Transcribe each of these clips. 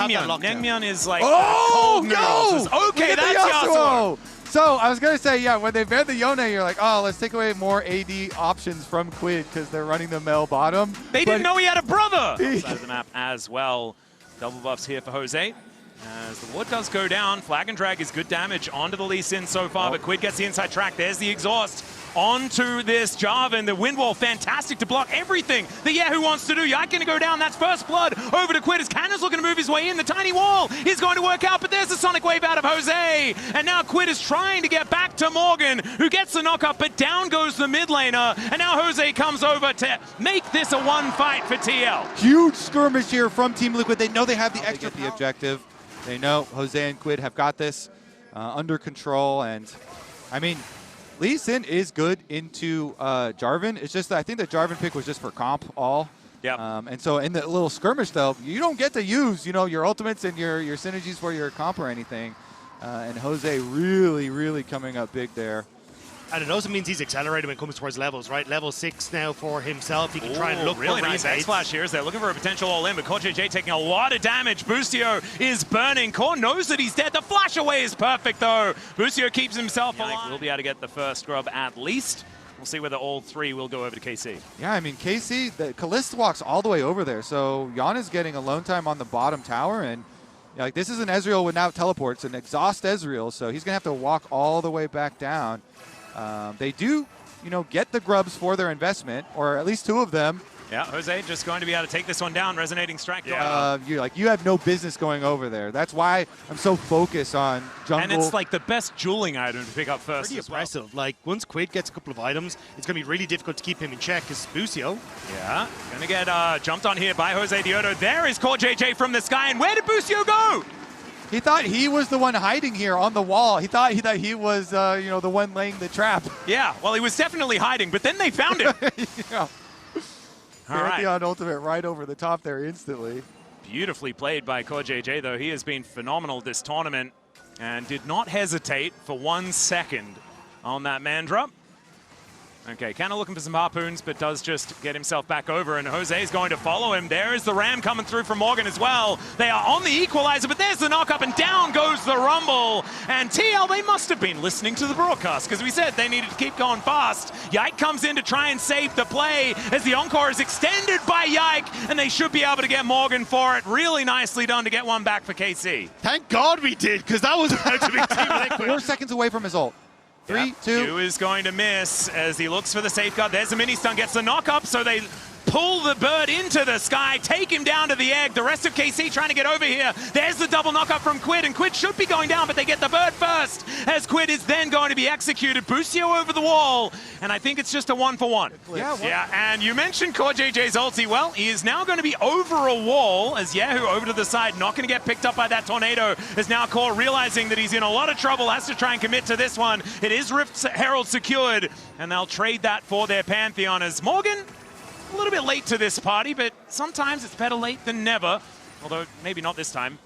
Naengmyeon is like cold noodles. Okay, that's Yasuo. So I was going to say, yeah, when they banned the Yone, you're like, oh, let's take away more AD options from Quid because they're running the Mel bottom. They didn't know he had a brother! Side of the map as well. Double buffs here for Jose. As the ward does go down, Flag and Drag is good damage onto the Lee Sin so far, but Quid gets the inside track. There's the exhaust onto this Jarvan. The wind wall, fantastic to block everything that Yahoo wants to do. Yike going to go down. That's first blood over to Quid as Cannon's looking to move his way in. The tiny wall is going to work out, but there's a Sonic Wave out of Jose. And now Quid is trying to get back to Morgan, who gets the knock-up, but down goes the mid laner. And now Jose comes over to make this a one fight for TL. Huge skirmish here from Team Liquid. They know they have the extra the objective. They know Jose and Quid have got this under control. And, I mean, Lee Sin is good into Jarvan. It's just that I think the Jarvan pick was just for comp all. Yeah. And so in the little skirmish, though, you don't get to use, your ultimates and your synergies for your comp or anything. And Jose really, really coming up big there. And it also means he's accelerated when it comes towards levels, right? Level 6 now for himself. He can try and look really for nice X-Flash here as they're looking for a potential all-in, but CoreJJ taking a lot of damage. Boostio is burning. Core knows that he's dead. The flash away is perfect, though. Boostio keeps himself alive. We'll be able to get the first grub at least. We'll see whether all three will go over to KC. Yeah, I mean, KC, the Kalista walks all the way over there, so Jan is getting alone time on the bottom tower, and like this is an Ezreal without teleports, an exhaust Ezreal, so he's going to have to walk all the way back down. They do, get the grubs for their investment, or at least two of them. Yeah, Jose just going to be able to take this one down. Resonating strike. Yeah. You have no business going over there. That's why I'm so focused on jungle. And it's like the best dueling item to pick up first. Pretty impressive. Like once Quid gets a couple of items, it's going to be really difficult to keep him in check because Boostio. Yeah, going to get jumped on here by Jose Diodo. There is CoreJJ from the sky, and where did Boostio go? He thought he was the one hiding here on the wall. He thought he was, the one laying the trap. Yeah, well, he was definitely hiding, but then they found him. Yeah. All right. Pantheon ultimate right over the top there instantly. Beautifully played by CoreJJ, though. He has been phenomenal this tournament and did not hesitate for 1 second on that man drop. Okay, kind of looking for some harpoons, but does just get himself back over, and Jose's going to follow him. There is the ram coming through from Morgan as well. They are on the equalizer, but there's the knock-up, and down goes the rumble. And TL, they must have been listening to the broadcast, because we said they needed to keep going fast. Yike comes in to try and save the play, as the encore is extended by Yike, and they should be able to get Morgan for it. Really nicely done to get one back for KC. Thank God we did, because that was about to be Team Liquid. 4 seconds away from his ult. 3, 2. Q is going to miss as he looks for the safeguard. There's a mini stun, gets the knock up, so they pull the bird into the sky, take him down to the egg. The rest of KC trying to get over here. There's the double knock up from Quid, and Quid should be going down, but they get the bird first, as Quid is then going to be executed. Boostio over the wall, and I think it's just a 1-for-1. Yeah, and you mentioned CoreJJ's ulti. Well, he is now going to be over a wall, as Yahoo over to the side, not going to get picked up by that tornado, as now Core realizing that he's in a lot of trouble, has to try and commit to this one. It is Rift Herald secured, and they'll trade that for their Pantheon, as Morgan a little bit late to this party, but sometimes it's better late than never, although maybe not this time.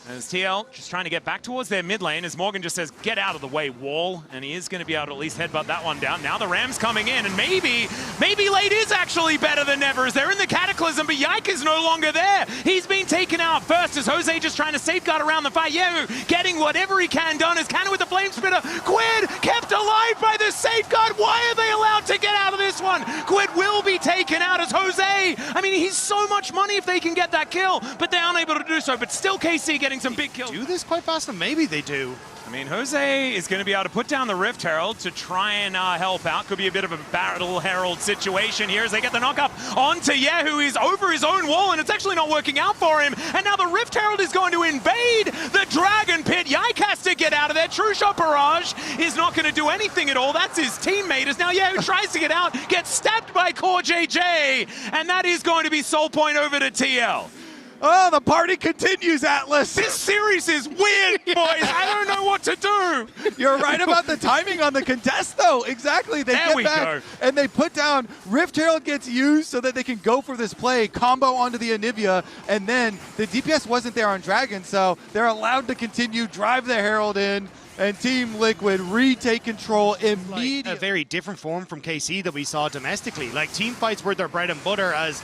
As TL just trying to get back towards their mid lane, as Morgan just says, get out of the way, wall, and he is going to be able to at least headbutt that one down. Now the Ram's coming in, and maybe late is actually better than never, as they're in the Cataclysm, but Yike is no longer there. He's been taken out first, as Jose just trying to safeguard around the fight. Yahoo getting whatever he can done, as Cannon with the Flame Spitter. Quid kept alive by the safeguard. Why are they allowed to get out of this one? Quid will be taken out as Jose. I mean, he's so much money if they can get that kill, but they're unable to do so. But still KC getting some big kills. Do this quite fast, and maybe they do. I mean, Jose is going to be able to put down the Rift Herald to try and help out. Could be a bit of a Battle Herald situation here as they get the knock-up onto Yahoo. He's over his own wall, and it's actually not working out for him. And now the Rift Herald is going to invade the Dragon Pit. Yike has to get out of there. True Shot Barrage is not going to do anything at all. That's his teammate, as now Yahoo tries to get out, gets stabbed by CoreJJ, and that is going to be Soul Point over to TL. Oh, the party continues, Atlas. This series is weird, boys. I don't know what to do. You're right about the timing on the contest, though. Exactly. They get back and they put down. Rift Herald gets used so that they can go for this play, combo onto the Anivia, and then the DPS wasn't there on Dragon, so they're allowed to continue, drive the Herald in, and Team Liquid retake control immediately. Like a very different form from KC that we saw domestically. Like, team fights were their bread and butter, as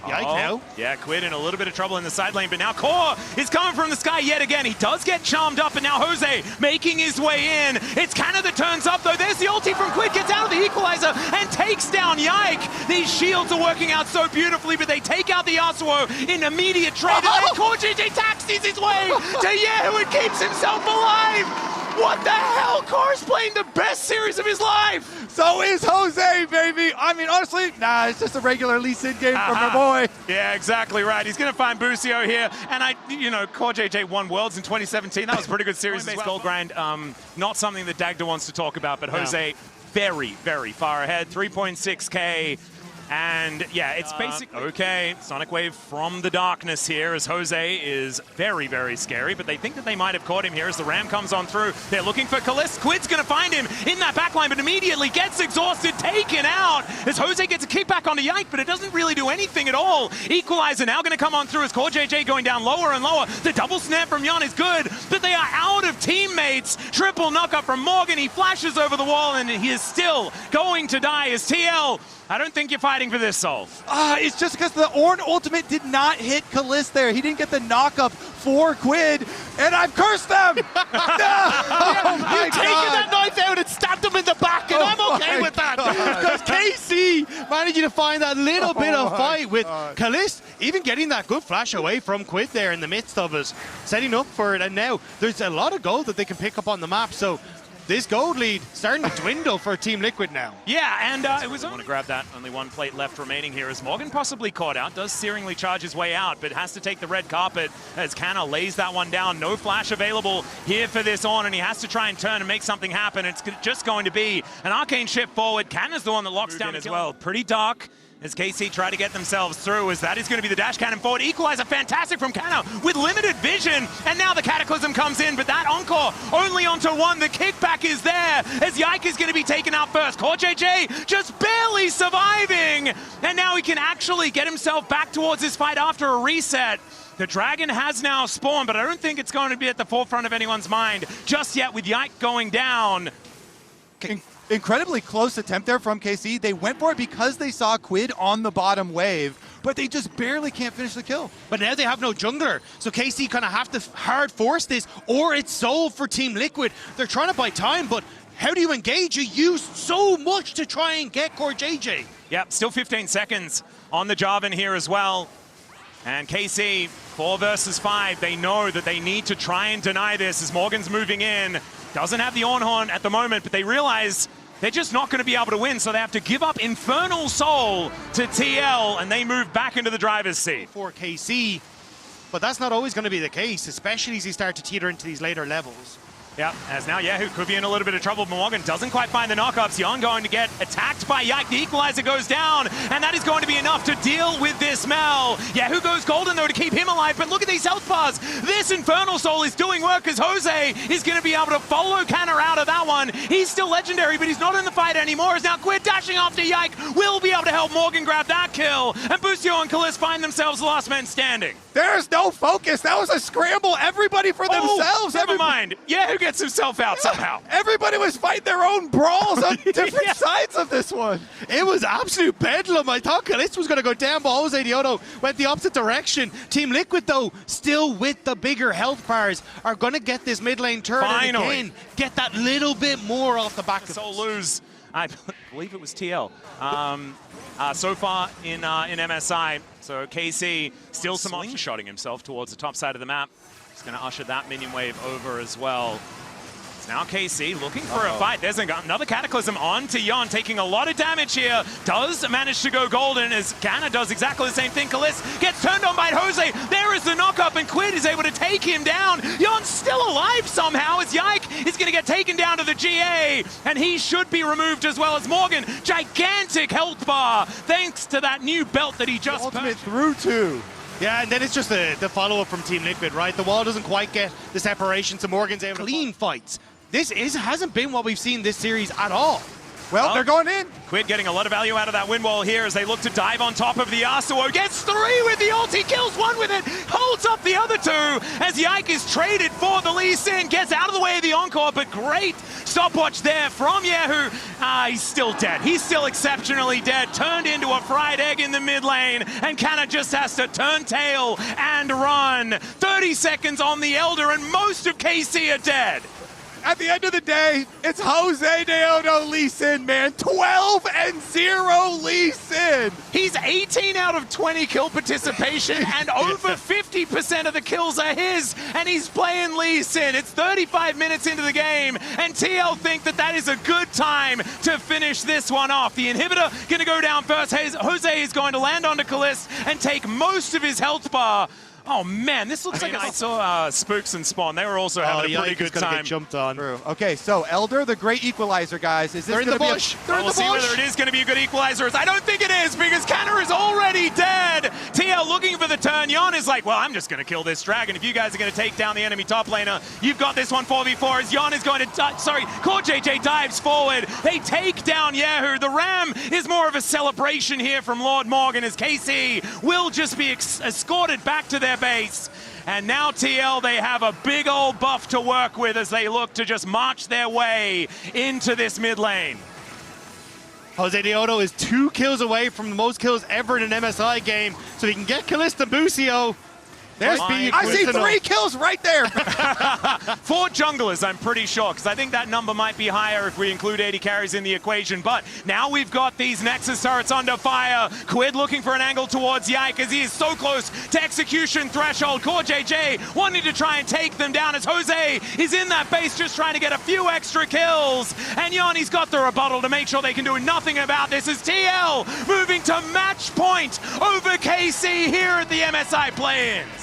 Yike now. Yeah, Quid in a little bit of trouble in the side lane, but now Core is coming from the sky yet again. He does get charmed up, and now Jose making his way in. It's Kaza that turns up, though. There's the ulti from Quid, gets out of the equalizer and takes down Yike. These shields are working out so beautifully, but they take out the Yasuo in immediate trade, and then Core GG taxis his way to Yehu and keeps himself alive. What the hell? Core's playing the best series of his life. So is Jose, baby. I mean, honestly, nah, it's just a regular Lee Sin game from her boy. Yeah, exactly right. He's going to find Busio here. And Core JJ won Worlds in 2017. That was a pretty good series as well. Gold grind, not something that Dagda wants to talk about, but Jose very, very far ahead. 3.6K. And yeah, it's basically okay. Sonic Wave from the darkness here as Jose is very, very scary, but they think that they might have caught him here as the Ram comes on through. They're looking for Kalist. Quid's going to find him in that backline, but immediately gets exhausted, taken out as Jose gets a kickback onto Yike, but it doesn't really do anything at all. Equalizer now going to come on through as Core JJ going down lower and lower. The double snap from Yon is good, but they are out of teammates. Triple knockup from Morgan. He flashes over the wall, and he is still going to die as TL. I don't think you're fighting for this, Soul. It's just because the Ornn ultimate did not hit Kalist there. He didn't get the knockup for Quid, and I've cursed them! No! You've taken that knife out and stabbed him in the back, and I'm okay with that. Because KC managing to find that little bit of fight with Kalist, even getting that good flash away from Quid there in the midst of us, setting up for it, and now there's a lot of gold that they can pick up on the map, so this gold lead starting to dwindle for Team Liquid now. Yeah, and it was... I want to grab that. Only one plate left remaining here as Morgan possibly caught out. Does searingly charge his way out, but has to take the red carpet as Kaza lays that one down. No flash available here for this on, and he has to try and turn and make something happen. It's just going to be an arcane shift forward. Kaza's the one that locks down as well. Pretty dark as KC try to get themselves through, as that is going to be the dash cannon forward. Equalizer fantastic from Kaza with limited vision, and now the Cataclysm comes in, but that Encore only onto one. The kickback is there as Yike is going to be taken out first. Core JJ just barely surviving, and now he can actually get himself back towards his fight after a reset. The Dragon has now spawned, but I don't think it's going to be at the forefront of anyone's mind just yet with Yike going down. Incredibly close attempt there from KC. They went for it because they saw Quid on the bottom wave, but they just barely can't finish the kill. But now they have no jungler, so KC kind of have to hard force this, or it's sold for Team Liquid. They're trying to buy time, but how do you engage? You use so much to try and get Core JJ. Yep, still 15 seconds on the Jarvan here as well. And KC, 4 versus 5, they know that they need to try and deny this as Morgan's moving in. Doesn't have the Ornn at the moment, but they realize they're just not going to be able to win, so they have to give up Infernal Soul to TL, and they move back into the driver's seat. For KC, but that's not always going to be the case, especially as you start to teeter into these later levels. Yeah, as now Yehu could be in a little bit of trouble. Morgan doesn't quite find the knockups. Yon going to get attacked by Yike. The equalizer goes down, and that is going to be enough to deal with this Mel. Yehu goes golden, though, to keep him alive, but look at these health bars. This Infernal Soul is doing work as Jose is going to be able to follow Kaza out of that one. He's still legendary, but he's not in the fight anymore. As now Quid dashing after Yike will be able to help Morgan grab that kill, and Busio and Kalist find themselves the last men standing. There's no focus. That was a scramble. Everybody for themselves. Never mind. Yehu gets himself out somehow. Everybody was fighting their own brawls on different sides of this one. It was absolute bedlam. I thought Kalist was going to go down, but Jose Diodo went the opposite direction. Team Liquid, though, still with the bigger health bars, are going to get this mid lane turn and again get that little bit more off the back of Soul lose. I believe it was TL. So far in MSI, so KC still some slingshotting himself towards the top side of the map. He's going to usher that minion wave over as well. It's now KC looking for a fight. There's another Cataclysm on to Yon, taking a lot of damage here. Does manage to go golden as Kaza does exactly the same thing. Kalist gets turned on by Jose. There is the knockup, and Quid is able to take him down. Yon's still alive somehow as Yike is going to get taken down to the GA, and he should be removed as well as Morgan. Gigantic health bar thanks to that new belt that he just ultimate through to. Yeah, and then it's just the follow-up from Team Liquid, right? The wall doesn't quite get the separation, so Morgan's able to clean fights. This hasn't been what we've seen this series at all. Well, they're going in. Quid getting a lot of value out of that wind wall here as they look to dive on top of the Yasuo. Gets 3 with the ult, he kills 1 with it, holds up the other 2 as Yike is traded for the Lee Sin, gets out of the way of the Encore, but great stopwatch there from Yehu. He's still dead. He's still exceptionally dead. Turned into a fried egg in the mid lane, and Kana just has to turn tail and run. 30 seconds on the Elder, and most of KC are dead. At the end of the day, it's Jose Deodo Lee Sin, man. 12-0 Lee Sin. He's 18 out of 20 kill participation, and over 50% of the kills are his, and he's playing Lee Sin. It's 35 minutes into the game, and TL think that that is a good time to finish this one off. The inhibitor going to go down first. Jose is going to land onto Kalist and take most of his health bar. Oh man, this looks like I saw Spooks and Spawn. They were also having a pretty good time. Get jumped on. True. Okay, so Elder, the great equalizer, guys. Is this going to be We'll see whether it is going to be a good equalizer. I don't think it is because Kana is already dead. TL looking for the turn. Yon is like, well, I'm just going to kill this dragon. If you guys are going to take down the enemy top laner, you've got this one 4v4 as Yon is going to, Core JJ dives forward. They take down Yehu. The Ram is more of a celebration here from Lord Morgan as KC will just be escorted back to their base. And now TL, they have a big old buff to work with as they look to just march their way into this mid lane. Jose Deodo is 2 kills away from the most kills ever in an MSI game, so he can get Kalista Busio. There's I see 3 kills right there. 4 junglers, I'm pretty sure, because I think that number might be higher if we include 80 carries in the equation. But now we've got these Nexus turrets under fire. Quid looking for an angle towards Yike as he is so close to execution threshold. Core JJ wanting to try and take them down as Jose is in that base just trying to get a few extra kills. And Yanni's got the rebuttal to make sure they can do nothing about this as TL moving to match point over KC here at the MSI play-ins.